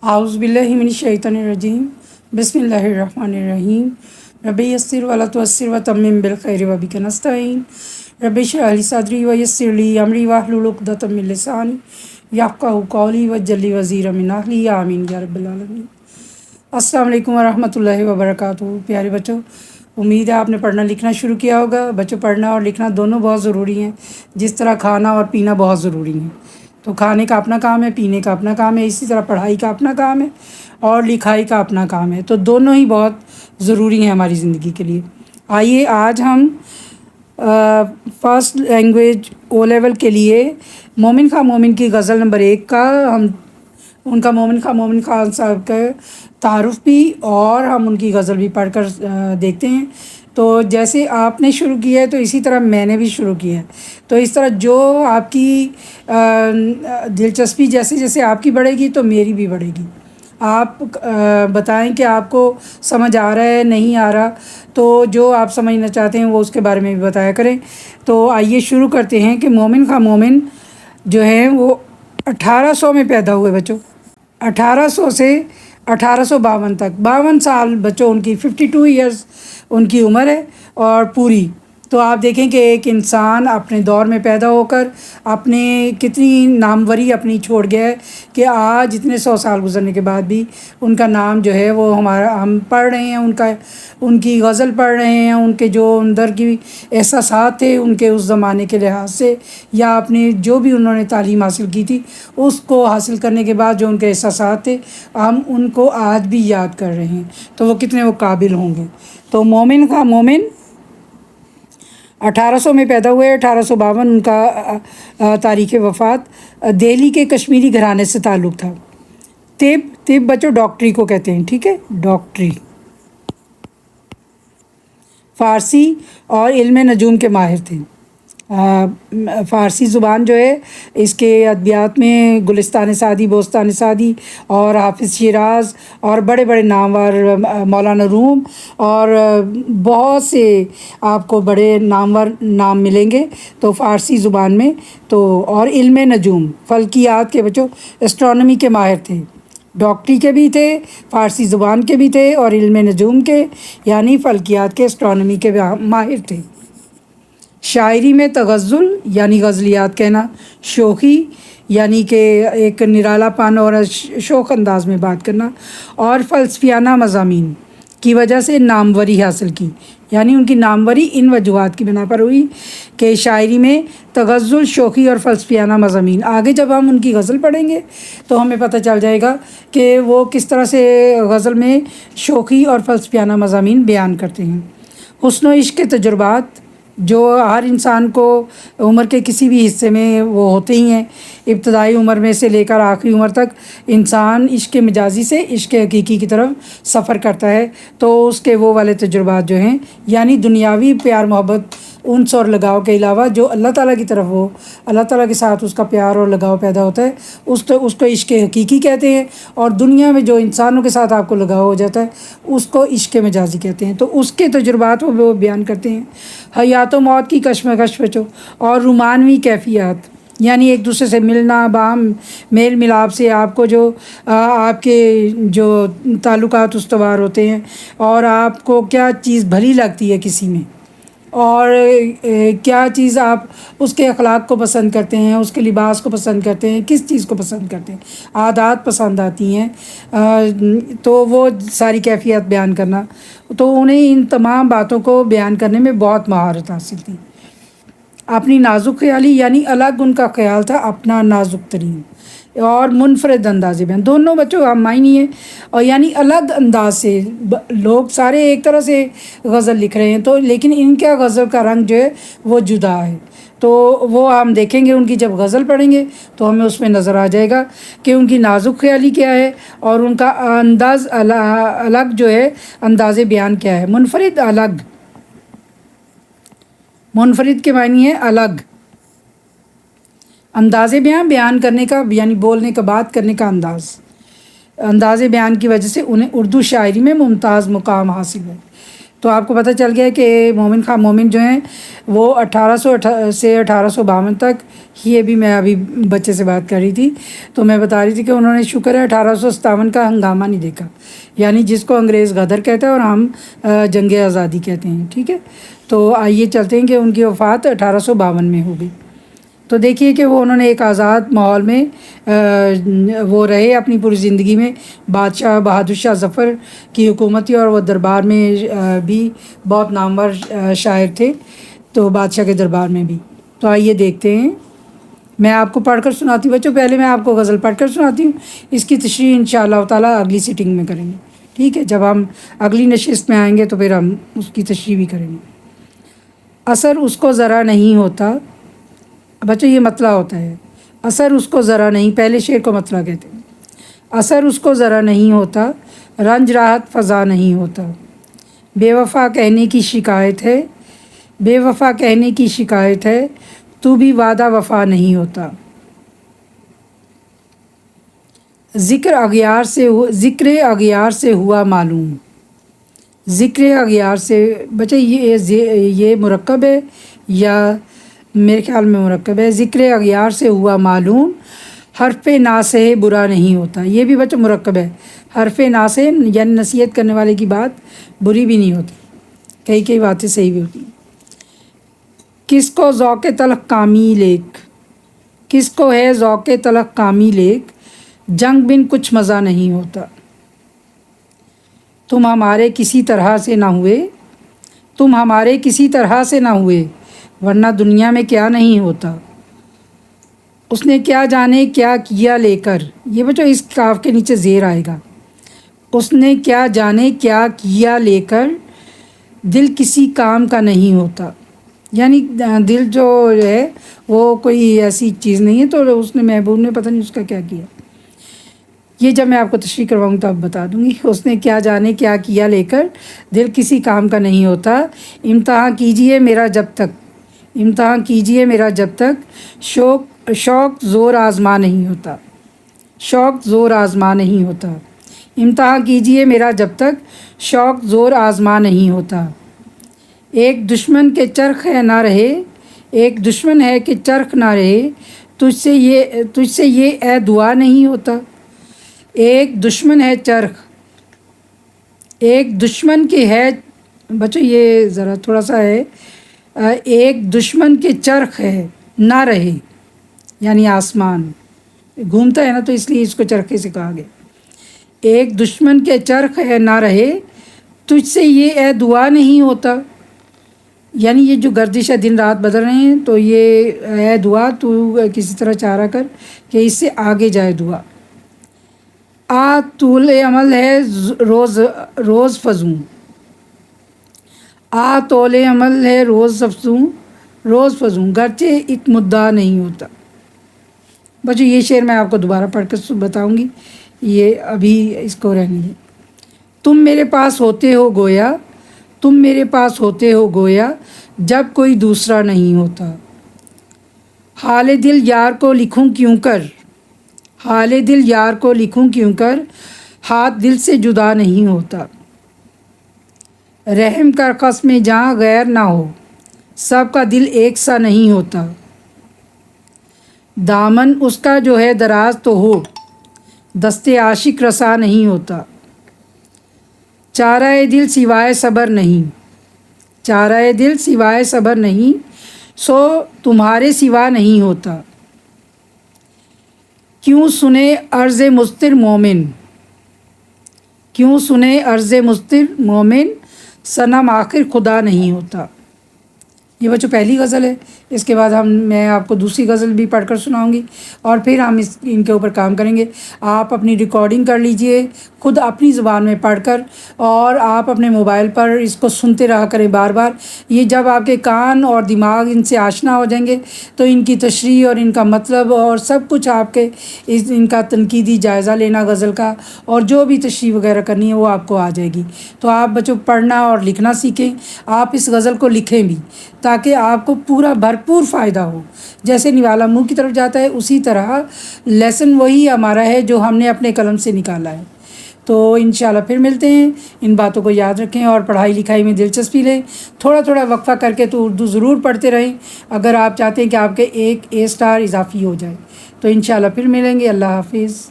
आउज़ु बिल्लाहि मिनश शैतानिर रजीम बिस्मिल्लाहिर रहमानिर रहीम रब्बि यस्सिर वला तुअस्सिर व तम्मिम बिल खैरि व बिका नस्तईन रब्बि इश्रह ली सदरी व यस्सिर ली अमरी वाहलुल उक़दतम मिन लिसानी यफ़क़हू क़ौली वज्जल वज़ीरम मिन अहली आमीन या रब्बल आलमीन। अस्सलामु अलैकुम व रहमतुल्लाहि व बरकातुहू। प्यारे बच्चों, उम्मीद है आपने पढ़ना लिखना शुरू किया होगा। बच्चों, पढ़ना और लिखना दोनों बहुत ज़रूरी हैं, जिस तरह खाना और पीना बहुत ज़रूरी है। तो खाने का अपना काम है, पीने का अपना काम है, इसी तरह पढ़ाई का अपना काम है और लिखाई का अपना काम है। तो दोनों ही बहुत ज़रूरी हैं हमारी ज़िंदगी के लिए। आइए आज हम फ़र्स्ट लैंग्वेज ओ लेवल के लिए मोमिन खां मोमिन की गज़ल नंबर 1 का हम उनका मोमिन खान साहब का तारुफ़ भी और हम उनकी गज़ल भी पढ़कर देखते हैं। तो जैसे आपने शुरू किया है तो इसी तरह मैंने भी शुरू किया है। तो इस तरह जो आपकी दिलचस्पी जैसे जैसे आपकी बढ़ेगी तो मेरी भी बढ़ेगी। आप बताएं कि आपको समझ आ रहा है नहीं आ रहा, तो जो आप समझना चाहते हैं वो उसके बारे में भी बताया करें। तो आइए शुरू करते हैं कि मोमिन खां मोमिन जो है वो 1800 में पैदा हुए बच्चों। 1800 से 1852 तक 52 साल बच्चों उनकी 52 ईयर्स उनकी उम्र है और पूरी। तो आप देखें कि एक इंसान अपने दौर में पैदा होकर अपने कितनी नामवरी अपनी छोड़ गया है कि आज इतने 100 साल गुजरने के बाद भी उनका नाम जो है वो हम पढ़ रहे हैं, उनकी गज़ल पढ़ रहे हैं, उनके जो अंदर की एहसासात थे उनके उस ज़माने के लिहाज से, या अपने जो भी उन्होंने तालीम हासिल की थी उसको हासिल करने के बाद जो उनके एहसासात थे हम उनको आज भी याद कर रहे हैं। तो वो कितने वो काबिल होंगे। तो मोमिन खां मोमिन 1800 में पैदा हुए। 1852 उनका तारीख़ वफ़ात। दिल्ली के कश्मीरी घराने से ताल्लुक़ था। तिब बच्चों डॉक्टरी को कहते हैं, ठीक है, डॉक्टरी। फ़ारसी और इल्म नजूम के माहिर थे। फ़ारसी ज़ुबान जो है इसके अदबियात में गुलिस्तान सादी, बोस्तान सादी और हाफिज़ शिराज़ और बड़े बड़े नामवर मौलाना रूम और बहुत से आपको बड़े नामवर नाम मिलेंगे। तो फ़ारसी ज़ुबान में तो और इल्म नजूम फ़ल्कियात के बच्चों एस्ट्रोनॉमी के माहिर थे। डॉक्टरी के भी थे, फ़ारसी ज़ुबान के भी थे और इल्म नजूम के यानी फ़ल्कियात के एस्ट्रोनॉमी के माहिर थे। शायरी में तगज़्ज़ुल यानी गज़लियात कहना, शोखी यानी कि एक निरालापन और शौक़ अंदाज में बात करना और फ़लसफ़ियाना मज़ामीन की वजह से नामवरी हासिल की। यानी उनकी नामवरी इन वजूहात की बिना पर हुई कि शायरी में तगज़्ज़ुल, शोखी और फ़लसफ़ियाना मज़ामीन। आगे जब हम उनकी गज़ल पढ़ेंगे तो हमें पता चल जाएगा कि वो किस तरह से गज़ल में शोखी और फ़लसफ़ियाना मज़ामीन बयान करते हैं। हुस्न व इश्क़ के तजुर्बात जो हर इंसान को उम्र के किसी भी हिस्से में वो होते ही हैं। इब्तदाई उम्र में से लेकर आखिरी उम्र तक इंसान इश्क़ मजाजी से इश्क़ हकीकी की तरफ सफ़र करता है। तो उसके वो वाले तजुर्बात जो हैं यानी दुनियावी प्यार मोहब्बत उनस और लगाव के अलावा जो अल्लाह ताला की तरफ वो अल्लाह ताला के साथ उसका प्यार और लगाव पैदा होता है उसको इश्क़ हकीकी कहते हैं। और दुनिया में जो इंसानों के साथ आपको लगाव हो जाता है उसको इश्क़ मजाजी कहते हैं। तो उसके तजुर्बात वो बयान करते हैं। हयात व मौत की कशमकश बचो और रुमानवी कैफियत यानी एक दूसरे से मिलना, बाम मेल मिलाप से आपको जो आपके जो ताल्लुकात उस्तवार होते हैं और आपको क्या चीज़ भली लगती है किसी में और क्या चीज़ आप उसके अखलाक को पसंद करते हैं, उसके लिबास को पसंद करते हैं, किस चीज़ को पसंद करते हैं, आदत पसंद आती हैं। तो वो सारी कैफियत बयान करना, तो उन्हें इन तमाम बातों को बयान करने में बहुत महारत हासिल थी। अपनी नाजुक ख्याली यानी अलग उनका ख्याल था, अपना नाजुक तरीन और मुनफरद अंदाज़े बयान। दोनों बच्चों हम मायनी हैं और यानी अलग अंदाज से लोग सारे एक तरह से गज़ल लिख रहे हैं तो लेकिन इनका गज़ल का रंग जो है वो जुदा है। तो वो हम देखेंगे उनकी जब गज़ल पढ़ेंगे तो हमें उसमें नज़र आ जाएगा कि उनकी नाजुक ख्याली क्या है और उनका अंदाज़ अलग जो है अंदाज़े बयान क्या है। मुनफरद अलग, मुनफरद के मायने है अलग। अंदाज़े बयान करने का यानी बोलने का, बात करने का अंदाज़े बयान की वजह से उन्हें उर्दू शायरी में मुमताज़ मुकाम हासिल है। تو آپ کو پتہ چل گیا کہ مومن خان مومن جو ہیں وہ 1800 سے 1852 تک، یہ بھی میں ابھی بچے سے بات کر رہی تھی تو میں بتا رہی تھی کہ انہوں نے شکر ہے 1857 کا ہنگامہ نہیں دیکھا، یعنی جس کو انگریز غدر کہتا ہے اور ہم جنگ آزادی کہتے ہیں، ٹھیک ہے۔ تو آئیے چلتے ہیں کہ ان کی وفات 1852 میں ہو گئی۔ تو دیکھیے کہ وہ انہوں نے ایک آزاد ماحول میں وہ رہے اپنی پوری زندگی میں۔ بادشاہ بہادر شاہ ظفر کی حکومت تھی اور وہ دربار میں بھی بہت نامور شاعر تھے، تو بادشاہ کے دربار میں بھی۔ تو آئیے دیکھتے ہیں، میں آپ کو پڑھ کر سناتی ہوں بچوں، پہلے میں آپ کو غزل پڑھ کر سناتی ہوں، اس کی تشریح انشاءاللہ تعالیٰ اگلی سیٹنگ میں کریں گے، ٹھیک ہے؟ جب ہم اگلی نشست میں آئیں گے تو پھر ہم اس کی تشریح بھی کریں گے۔ اثر اس کو ذرا نہیں ہوتا، بچوں یہ مطلع ہوتا ہے، اثر اس کو ذرا نہیں، پہلے شعر کو مطلع کہتے ہیں۔ اثر اس کو ذرا نہیں ہوتا، رنج راحت فضا نہیں ہوتا، بے وفا کہنے کی شکایت ہے، بے وفا کہنے کی شکایت ہے، تو بھی وعدہ وفا نہیں ہوتا۔ ذکر اغیار سے ہوا معلوم، ذکر اغیار سے، بچے یہ مرکب ہے یا میرے خیال میں مرکب ہے۔ ذکر اغیار سے ہوا معلوم، حرف ناصح برا نہیں ہوتا، یہ بھی بچہ مرکب ہے۔ حرف ناصح یعنی نصیحت کرنے والے کی بات بری بھی نہیں ہوتی، کئی باتیں صحیح بھی ہوتی ہیں۔ کس کو ذوق تلخ کامی لیک، کس کو ہے ذوق تلخ کامی لیک، جنگ بن کچھ مزہ نہیں ہوتا۔ تم ہمارے کسی طرح سے نہ ہوئے، تم ہمارے کسی طرح سے نہ ہوئے، ورنہ دنیا میں کیا نہیں ہوتا۔ اس نے کیا جانے کیا کیا لے کر، یہ بچوں اس کاف کے نیچے زیر آئے گا۔ اس نے کیا جانے کیا کیا لے کر، دل کسی کام کا نہیں ہوتا، یعنی دل جو ہے وہ کوئی ایسی چیز نہیں ہے، تو اس نے محبوب نے پتہ نہیں اس کا کیا کیا، یہ جب میں آپ کو تشریح کرواؤں تو آپ بتا دوں گی۔ اس نے کیا جانے کیا کیا لے کر، دل کسی کام کا نہیں ہوتا، امتحان کیجئے میرا جب تک، امتحان کیجئے میرا جب تک، شوق زور آزما نہیں ہوتا، شوق زور آزما نہیں ہوتا، امتحان کیجئے میرا جب تک، شوق زور آزما نہیں ہوتا۔ ایک دشمن کے چرخ ہے نہ رہے، ایک دشمن ہے کہ چرخ نہ رہے، تجھ سے یہ اے دعا نہیں ہوتا۔ ایک دشمن ہے چرخ، ایک دشمن کے ہے، بچوں یہ ذرا تھوڑا سا ہے، ایک دشمن کے چرخ ہے نہ رہے، یعنی آسمان گھومتا ہے نا، تو اس لیے اس کو چرخے سے کہا گیا۔ ایک دشمن کے چرخ ہے نہ رہے، تجھ سے یہ اے دعا نہیں ہوتا، یعنی یہ جو گردش ہے دن رات بدل رہے ہیں، تو یہ اے دعا تو کسی طرح چارہ کر کہ اس سے آگے جائے دعا۔ طول عمل ہے روز فزوں، طول عمل ہے روز فزوں، گرچہ ایک مدعا نہیں ہوتا۔ بچوں یہ شعر میں آپ کو دوبارہ پڑھ کر بتاؤں گی، یہ ابھی اس کو رہنے دیں۔ تم میرے پاس ہوتے ہو گویا، تم میرے پاس ہوتے ہو گویا، جب کوئی دوسرا نہیں ہوتا۔ حال دل یار کو لکھوں کیوں کر، حال دل یار کو لکھوں کیوں کر، ہاتھ دل سے جدا نہیں ہوتا۔ رحم کر قسم جہاں غیر نہ ہو، سب کا دل ایک سا نہیں ہوتا۔ دامن اس کا جو ہے دراز تو ہو، دست عاشق رسا نہیں ہوتا۔ چارہ دل سوائے صبر نہیں، چارہ دل سوائے صبر نہیں، سو تمہارے سوا نہیں ہوتا۔ کیوں سنے عرض مضطر مومن، کیوں سنے عرض مضطر مومن، صنم آخر خدا نہیں ہوتا۔ یہ بچوں پہلی غزل ہے، اس کے بعد میں آپ کو دوسری غزل بھی پڑھ کر سناؤں گی اور پھر ہم ان کے اوپر کام کریں گے۔ آپ اپنی ریکارڈنگ کر لیجئے خود اپنی زبان میں پڑھ کر، اور آپ اپنے موبائل پر اس کو سنتے رہا کریں بار بار۔ یہ جب آپ کے کان اور دماغ ان سے آشنا ہو جائیں گے تو ان کی تشریح اور ان کا مطلب اور سب کچھ آپ کے ان کا تنقیدی جائزہ لینا غزل کا، اور جو بھی تشریح وغیرہ کرنی ہے وہ آپ کو آ جائے گی۔ تو آپ بچوں پڑھنا اور لکھنا سیکھیں، آپ اس غزل کو لکھیں بھی تاکہ آپ کو پورا بھرپور فائدہ ہو۔ جیسے نوالا منہ کی طرف جاتا ہے، اسی طرح لیسن وہی ہمارا ہے جو ہم نے اپنے قلم سے نکالا ہے۔ تو انشاءاللہ پھر ملتے ہیں. ان باتوں کو یاد رکھیں اور پڑھائی لکھائی میں دلچسپی لیں. تھوڑا تھوڑا وقفہ کر کے تو اردو ضرور پڑھتے رہیں اگر آپ چاہتے ہیں کہ آپ کے ایک A اسٹار اضافی ہو جائے. تو انشاءاللہ پھر ملیں گے. اللہ حافظ.